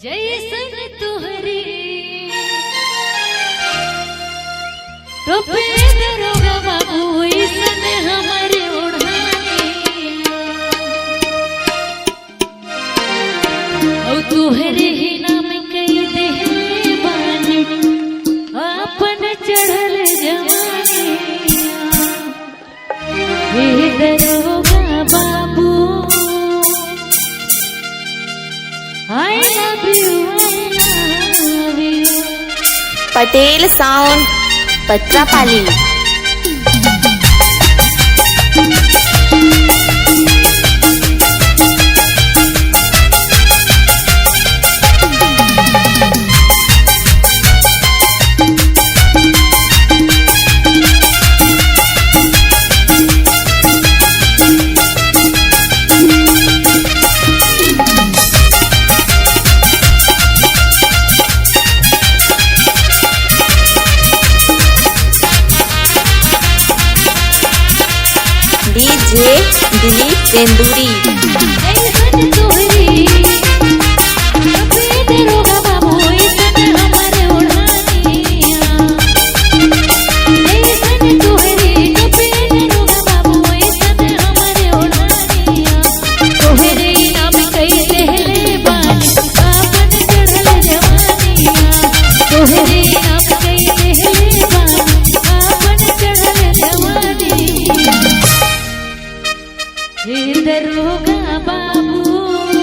जैसन तुहरी टोपे दरोगा बाबू ऐसन हमारे ओढ़ाने और तुहरे ही नाम कई देहले बानी अपन चढ़ल जवानी हे दरोगा बाबू I love you, I love you. Patel sound Patrapali. DJ Dilip Senduri.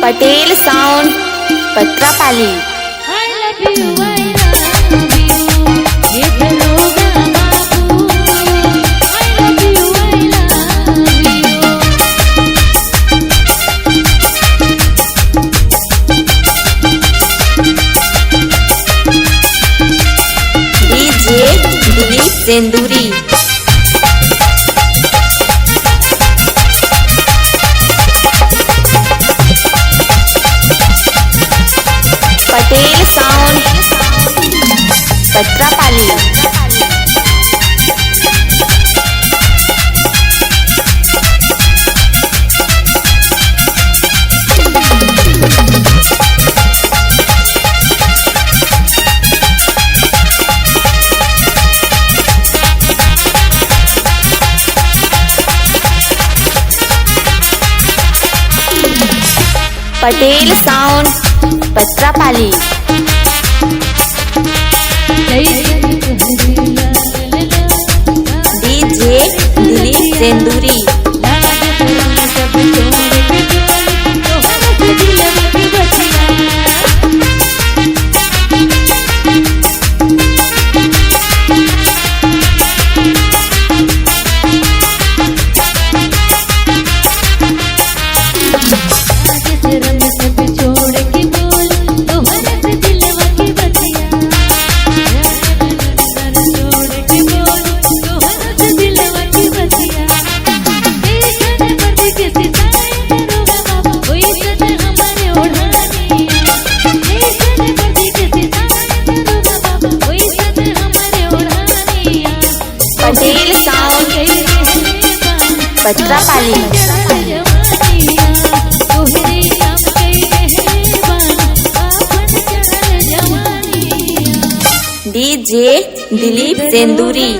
Patel sound Patrapali. I love you, I love you. ये दरोगा बाबू I love you, I love you. DJ Dilip Senduri. Patel sound Patrapali. Patel sound Patrapali. DJ Dilip Senduri. Patel sound Patrapali. DJ Dilip सेंदूरी।